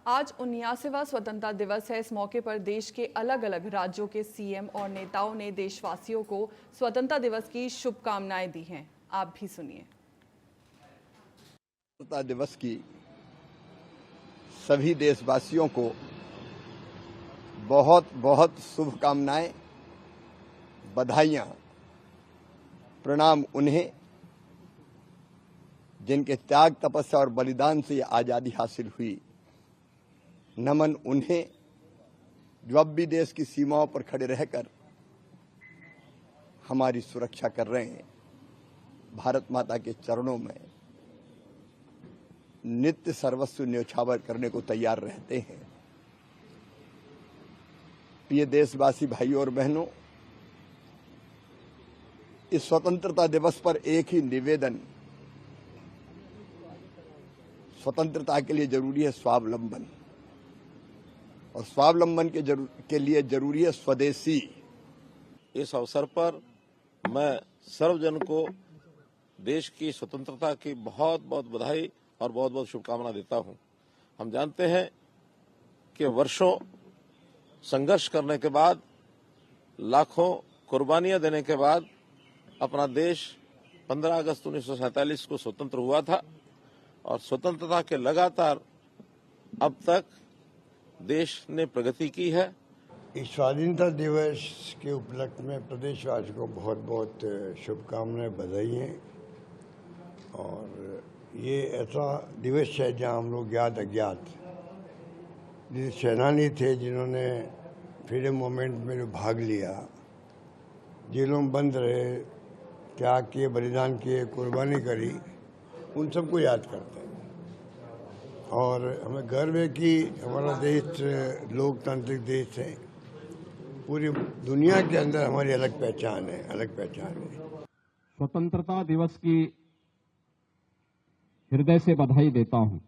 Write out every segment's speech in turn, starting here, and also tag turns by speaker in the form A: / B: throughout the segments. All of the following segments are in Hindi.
A: आज 79वां स्वतंत्रता दिवस है। इस मौके पर देश के अलग अलग राज्यों के सीएम और नेताओं ने देशवासियों को स्वतंत्रता दिवस की शुभकामनाएं दी हैं। आप भी सुनिए।
B: स्वतंत्रता दिवस की सभी देशवासियों को बहुत बहुत शुभकामनाएं, बधाइयां, प्रणाम उन्हें जिनके त्याग, तपस्या और बलिदान से ये आज़ादी हासिल हुई। नमन उन्हें जो अब भी देश की सीमाओं पर खड़े रहकर हमारी सुरक्षा कर रहे हैं। भारत माता के चरणों में नित्य सर्वस्व न्यौछावर करने को तैयार रहते हैं। प्रिय देशवासी भाइयों और बहनों, इस स्वतंत्रता दिवस पर एक ही निवेदन, स्वतंत्रता के लिए जरूरी है स्वावलंबन और स्वावलंबन के लिए जरूरी है स्वदेशी।
C: इस अवसर पर मैं सर्वजन को देश की स्वतंत्रता की बहुत बहुत बधाई और बहुत बहुत शुभकामना देता हूं। हम जानते हैं कि वर्षों संघर्ष करने के बाद, लाखों कुर्बानियां देने के बाद अपना देश 15 अगस्त 1947 को स्वतंत्र हुआ था और स्वतंत्रता के लगातार अब तक देश ने प्रगति की है।
D: इस स्वाधीनता दिवस के उपलक्ष्य में प्रदेशवासियों को बहुत बहुत शुभकामनाएं, बधाई। और ये ऐसा दिवस है जहां हम लोग ज्ञात अज्ञात जिन सेनानी थे, जिन्होंने फ्रीडम मूवमेंट में जो भाग लिया, जेलों में बंद रहे, त्याग किए, बलिदान किए, कुर्बानी करी, उन सबको याद करते हैं। और हमें गर्व है कि हमारा देश लोकतांत्रिक देश है। पूरी दुनिया के अंदर हमारी अलग पहचान है, अलग पहचान है।
E: स्वतंत्रता दिवस की हृदय से बधाई देता हूं।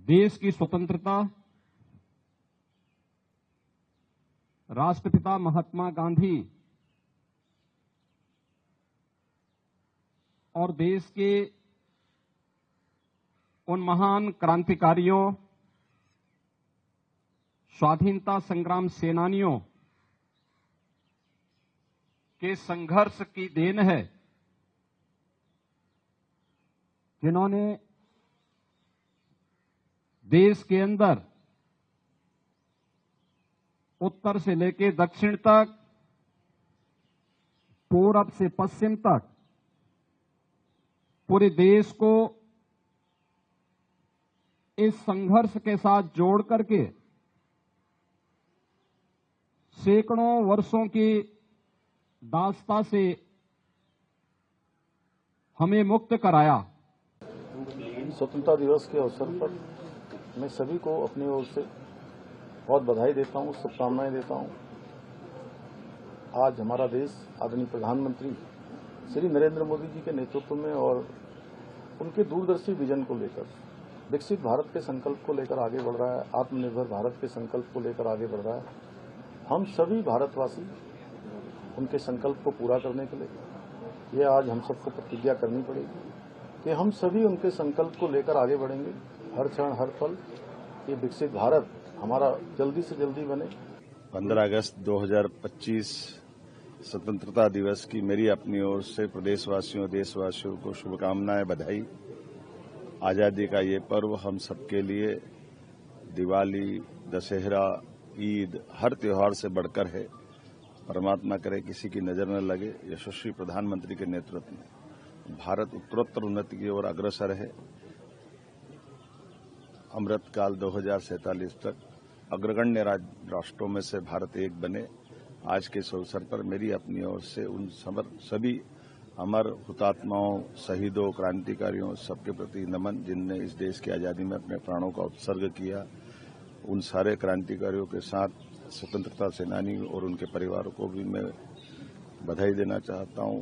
E: देश की स्वतंत्रता राष्ट्रपिता महात्मा गांधी और देश के उन महान क्रांतिकारियों, स्वाधीनता संग्राम सेनानियों के संघर्ष की देन है, जिन्होंने देश के अंदर उत्तर से लेकर दक्षिण तक, पूरब से पश्चिम तक पूरे देश को इस संघर्ष के साथ जोड़ करके सैकड़ों वर्षों की दास्ता से हमें मुक्त कराया।
F: स्वतंत्रता दिवस के अवसर पर मैं सभी को अपनी ओर से बहुत बधाई देता हूं, शुभकामनाएं देता हूं। आज हमारा देश आदरणीय प्रधानमंत्री श्री नरेंद्र मोदी जी के नेतृत्व में और उनके दूरदर्शी विजन को लेकर, विकसित भारत के संकल्प को लेकर आगे बढ़ रहा है, आत्मनिर्भर भारत के संकल्प को लेकर आगे बढ़ रहा है। हम सभी भारतवासी उनके संकल्प को पूरा करने के लिए ये आज हम सबको प्रतिज्ञा करनी पड़ेगी कि हम सभी उनके संकल्प को लेकर आगे बढ़ेंगे। हर क्षण, हर पल ये विकसित भारत हमारा जल्दी से जल्दी बने।
C: 15 अगस्त 2025 स्वतंत्रता दिवस की मेरी अपनी ओर से प्रदेशवासियों, देशवासियों को शुभकामनाएं, बधाई। आजादी का ये पर्व हम सबके लिए दिवाली, दशहरा, ईद, हर त्योहार से बढ़कर है। परमात्मा करे किसी की नजर न लगे। यशस्वी प्रधानमंत्री के नेतृत्व में भारत उत्तरोत्तर उन्नति की ओर अग्रसर है। अमृतकाल 2047 तक अग्रगण्य राष्ट्रों में से भारत एक बने। आज के इस अवसर पर मेरी अपनी ओर से उन सभी अमर हुतात्माओं, शहीदों, क्रांतिकारियों, सबके प्रति नमन, जिनने इस देश की आजादी में अपने प्राणों का उत्सर्ग किया। उन सारे क्रांतिकारियों के साथ स्वतंत्रता सेनानी और उनके परिवारों को भी मैं बधाई देना चाहता हूं।